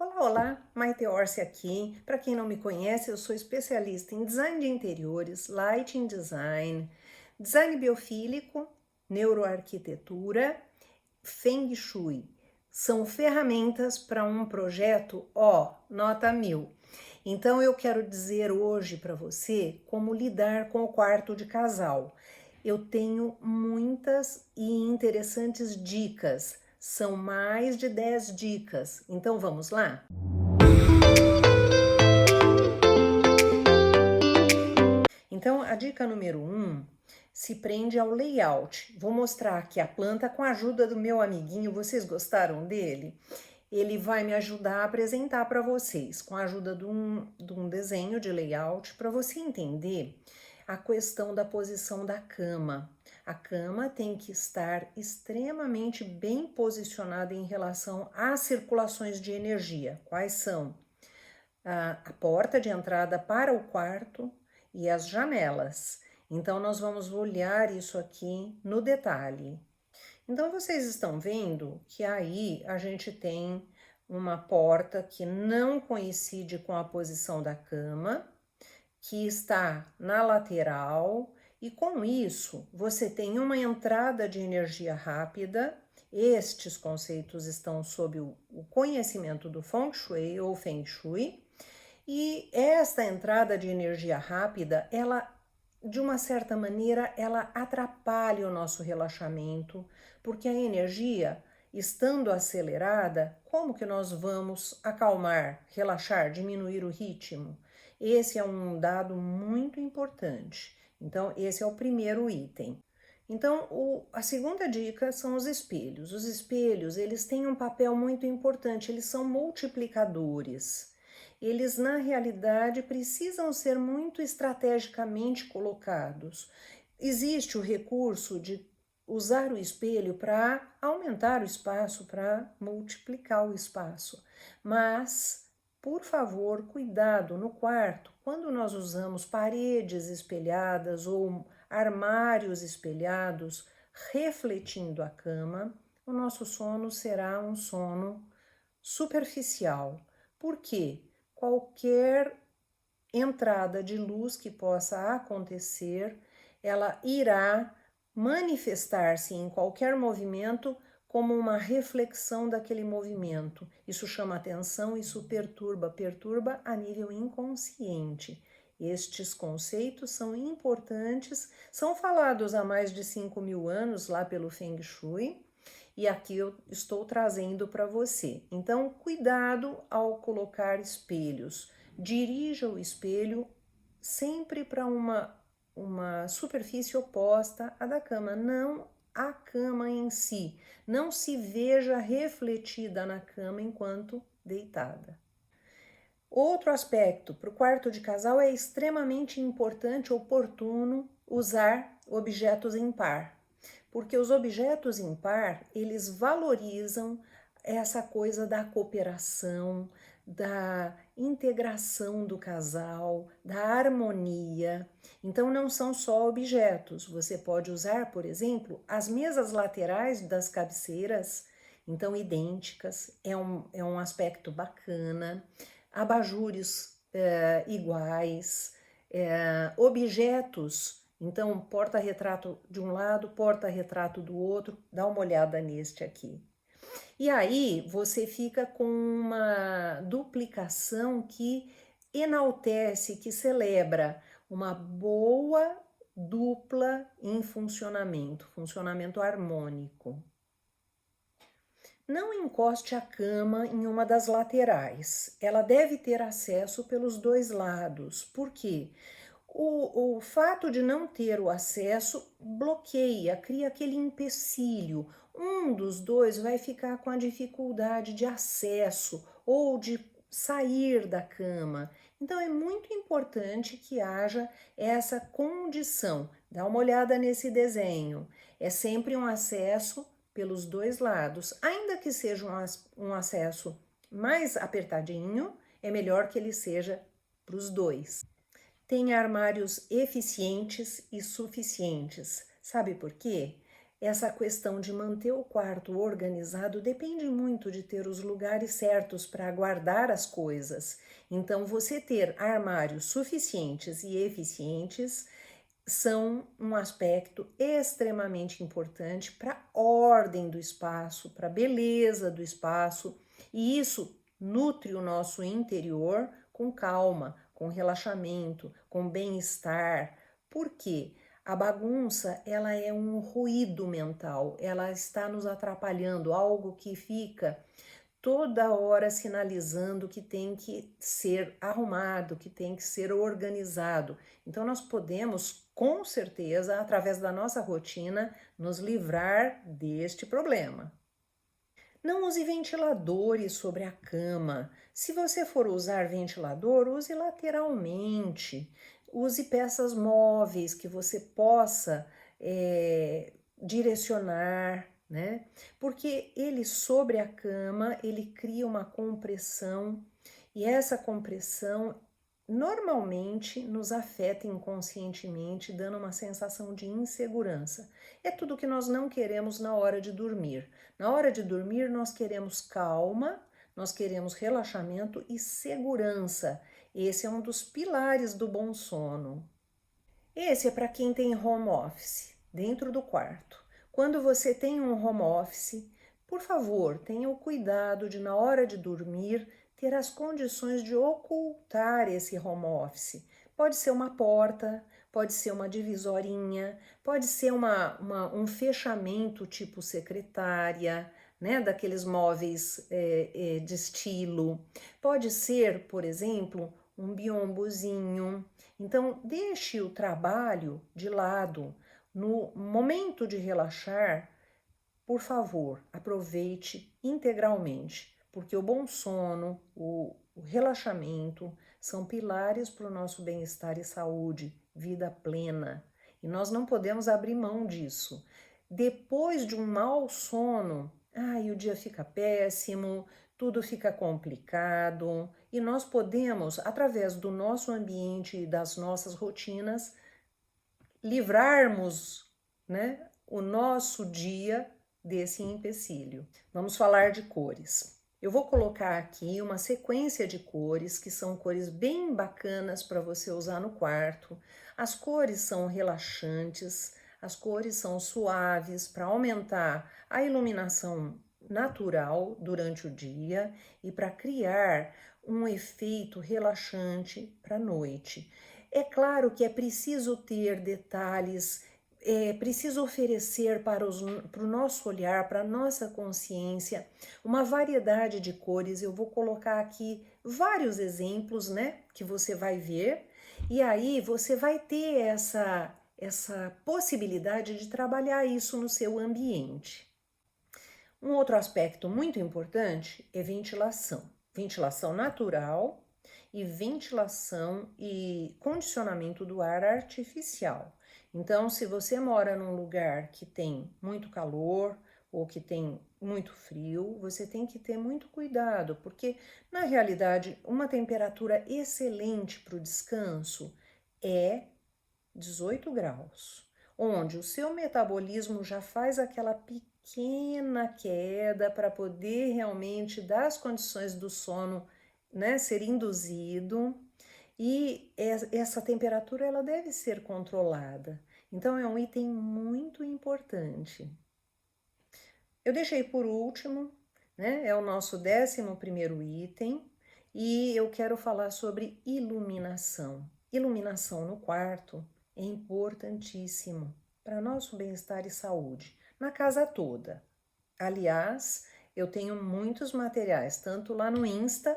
Olá, olá, Maite Orsi aqui. Para quem não me conhece, eu sou especialista em design de interiores, lighting design, design biofílico, neuroarquitetura, Feng Shui. São ferramentas para um projeto, nota 1000. Então eu quero dizer hoje para você como lidar com o quarto de casal. Eu tenho muitas e interessantes dicas. São mais de 10 dicas. Então vamos lá? Então a dica número 1 se prende ao layout. Vou mostrar aqui a planta com a ajuda do meu amiguinho. Vocês gostaram dele? Ele vai me ajudar a apresentar para vocês, com a ajuda de um desenho de layout, para você entender a questão da posição da cama. A cama tem que estar extremamente bem posicionada em relação às circulações de energia. Quais são? A porta de entrada para o quarto e as janelas. Então, nós vamos olhar isso aqui no detalhe. Então, vocês estão vendo que aí a gente tem uma porta que não coincide com a posição da cama, que está na lateral, e com isso você tem uma entrada de energia rápida. Estes conceitos estão sob o conhecimento do Feng Shui ou Feng Shui, e esta entrada de energia rápida, ela de uma certa maneira, ela atrapalha o nosso relaxamento, porque a energia, estando acelerada, como que nós vamos acalmar, relaxar, diminuir o ritmo? Esse é um dado muito importante. Então, esse é o primeiro item. Então, a segunda dica são os espelhos. Os espelhos, eles têm um papel muito importante, eles são multiplicadores. Eles, na realidade, precisam ser muito estrategicamente colocados. Existe o recurso de usar o espelho para aumentar o espaço, para multiplicar o espaço. Mas, por favor, cuidado no quarto, quando nós usamos paredes espelhadas ou armários espelhados, refletindo a cama, o nosso sono será um sono superficial. Por quê? Qualquer entrada de luz que possa acontecer, ela irá manifestar-se em qualquer movimento como uma reflexão daquele movimento. Isso chama atenção, isso perturba a nível inconsciente. Estes conceitos são importantes, são falados há mais de 5.000 anos lá pelo Feng Shui, e aqui eu estou trazendo para você. Então, cuidado ao colocar espelhos. Dirija o espelho sempre para uma superfície oposta à da cama, não a cama em si. Não se veja refletida na cama enquanto deitada. Outro aspecto, para o quarto de casal é extremamente importante, oportuno, usar objetos em par, porque os objetos em par, eles valorizam essa coisa da cooperação, da integração do casal, da harmonia. Então, não são só objetos, você pode usar, por exemplo, as mesas laterais das cabeceiras, então idênticas, é um aspecto bacana, abajures iguais, objetos, então porta-retrato de um lado, porta-retrato do outro, dá uma olhada neste aqui. E aí você fica com uma duplicação que enaltece, que celebra uma boa dupla em funcionamento harmônico. Não encoste a cama em uma das laterais. Ela deve ter acesso pelos dois lados. Por quê? O fato de não ter o acesso bloqueia, cria aquele empecilho. Um dos dois vai ficar com a dificuldade de acesso ou de sair da cama. Então é muito importante que haja essa condição. Dá uma olhada nesse desenho. É sempre um acesso pelos dois lados. Ainda que seja um acesso mais apertadinho, é melhor que ele seja para os dois. Tem armários eficientes e suficientes. Sabe por quê? essa questão de manter o quarto organizado depende muito de ter os lugares certos para guardar as coisas. Então, você ter armários suficientes e eficientes são um aspecto extremamente importante para a ordem do espaço, para a beleza do espaço, e isso nutre o nosso interior com calma, com relaxamento, com bem-estar. Por quê? A bagunça, ela é um ruído mental, ela está nos atrapalhando, algo que fica toda hora sinalizando que tem que ser arrumado, que tem que ser organizado. Então, nós podemos, com certeza, através da nossa rotina, nos livrar deste problema. Não use ventiladores sobre a cama. Se você for usar ventilador, use lateralmente. Use peças móveis que você possa direcionar, né? Porque ele sobre a cama, ele cria uma compressão e essa compressão normalmente nos afeta inconscientemente, dando uma sensação de insegurança. É tudo que nós não queremos na hora de dormir. Na hora de dormir, nós queremos calma, nós queremos relaxamento e segurança. Esse é um dos pilares do bom sono. Esse é para quem tem home office dentro do quarto. Quando você tem um home office, por favor, tenha o cuidado de, na hora de dormir, ter as condições de ocultar esse home office. Pode ser uma porta, pode ser uma divisorinha, pode ser um fechamento tipo secretária, né, daqueles móveis de estilo. Pode ser, por exemplo, um biombozinho. Então, deixe o trabalho de lado. No momento de relaxar, por favor, aproveite integralmente, porque o bom sono, o relaxamento são pilares para o nosso bem-estar e saúde, vida plena. E nós não podemos abrir mão disso. Depois de um mau sono, o dia fica péssimo, tudo fica complicado e nós podemos, através do nosso ambiente e das nossas rotinas, livrarmos, né, o nosso dia desse empecilho. Vamos falar de cores. Eu vou colocar aqui uma sequência de cores que são cores bem bacanas para você usar no quarto. As cores são relaxantes, as cores são suaves para aumentar a iluminação natural durante o dia e para criar um efeito relaxante para a noite. É claro que é preciso ter detalhes, é preciso oferecer para o nosso olhar, para a nossa consciência, uma variedade de cores. Eu vou colocar aqui vários exemplos, né, que você vai ver, e aí você vai ter essa possibilidade de trabalhar isso no seu ambiente. Um outro aspecto muito importante é ventilação. Ventilação natural e ventilação e condicionamento do ar artificial. Então, se você mora num lugar que tem muito calor ou que tem muito frio, você tem que ter muito cuidado, porque na realidade uma temperatura excelente para o descanso é 18 graus, onde o seu metabolismo já faz aquela pequena queda para poder realmente dar as condições do sono, né, ser induzido, e essa temperatura ela deve ser controlada. Então é um item muito importante. Eu deixei por último, né, é o nosso 11º item, e eu quero falar sobre iluminação. Iluminação no quarto é importantíssimo para nosso bem-estar e saúde, na casa toda. Aliás, eu tenho muitos materiais, tanto lá no Insta,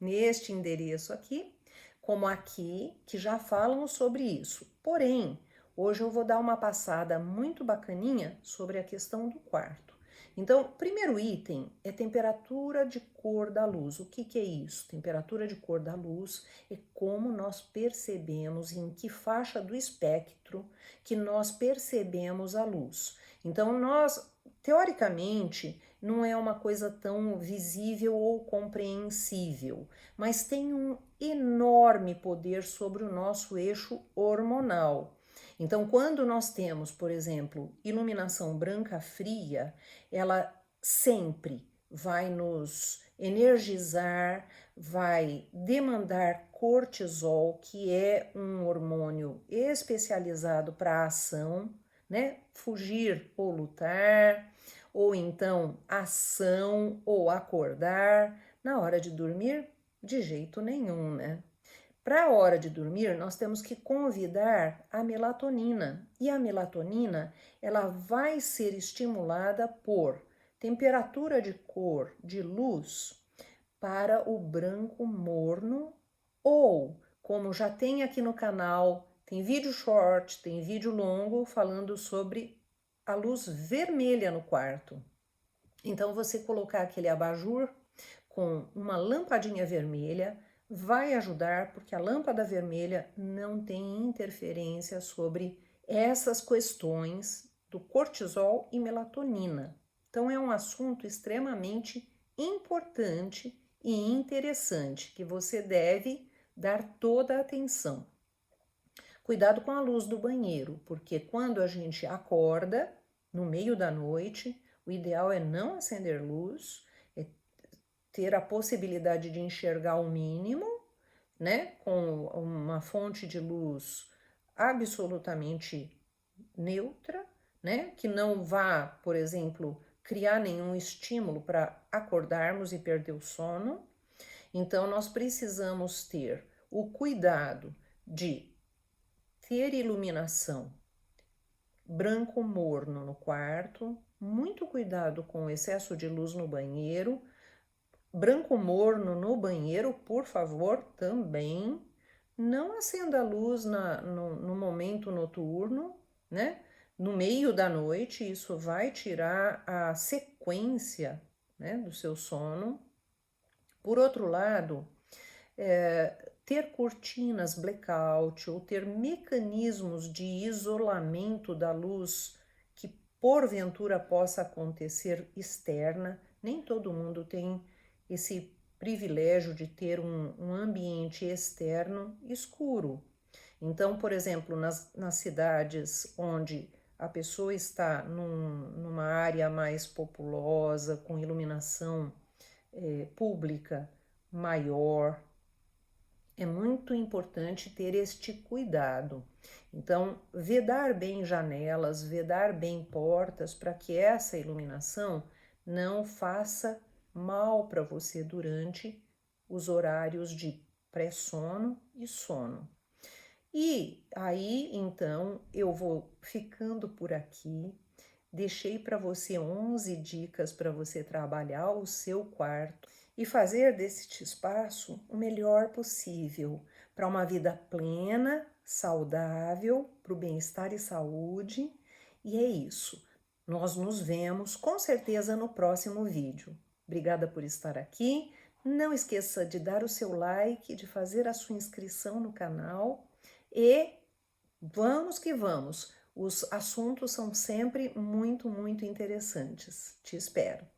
neste endereço aqui, como aqui, que já falam sobre isso. Porém, hoje eu vou dar uma passada muito bacaninha sobre a questão do quarto. Então, o primeiro item é temperatura de cor da luz. O que é isso? Temperatura de cor da luz é como nós percebemos, em que faixa do espectro que nós percebemos a luz. Então, nós, teoricamente, não é uma coisa tão visível ou compreensível, mas tem um enorme poder sobre o nosso eixo hormonal. Então, quando nós temos, por exemplo, iluminação branca fria, ela sempre vai nos energizar, vai demandar cortisol, que é um hormônio especializado para a ação, né? Fugir ou lutar, ou então ação ou acordar. Na hora de dormir, de jeito nenhum, né? Para a hora de dormir, nós temos que convidar a melatonina. E a melatonina, ela vai ser estimulada por temperatura de cor de luz para o branco morno ou, como já tem aqui no canal, tem vídeo short, tem vídeo longo falando sobre a luz vermelha no quarto. Então, você colocar aquele abajur com uma lampadinha vermelha vai ajudar, porque a lâmpada vermelha não tem interferência sobre essas questões do cortisol e melatonina. Então, é um assunto extremamente importante e interessante que você deve dar toda a atenção. Cuidado com a luz do banheiro, porque quando a gente acorda no meio da noite, o ideal é não acender luz, é ter a possibilidade de enxergar o mínimo, né, com uma fonte de luz absolutamente neutra, né, que não vá, por exemplo, criar nenhum estímulo para acordarmos e perder o sono. Então, nós precisamos ter o cuidado de ter iluminação branco morno no quarto, muito cuidado com o excesso de luz no banheiro, branco morno no banheiro, por favor, também. Não acenda a luz no momento noturno, né? No meio da noite, isso vai tirar a sequência, né, do seu sono. Por outro lado, ter cortinas blackout ou ter mecanismos de isolamento da luz que porventura possa acontecer externa, nem todo mundo tem esse privilégio de ter um ambiente externo escuro. Então, por exemplo, nas cidades onde a pessoa está numa área mais populosa, com iluminação pública maior, é muito importante ter este cuidado. Então, vedar bem janelas, vedar bem portas, para que essa iluminação não faça mal para você durante os horários de pré-sono e sono. E aí, então, eu vou ficando por aqui. Deixei para você 11 dicas para você trabalhar o seu quarto e fazer deste espaço o melhor possível para uma vida plena, saudável, para o bem-estar e saúde. E é isso. Nós nos vemos com certeza no próximo vídeo. Obrigada por estar aqui. Não esqueça de dar o seu like, de fazer a sua inscrição no canal e vamos que vamos. Os assuntos são sempre muito, muito interessantes. Te espero.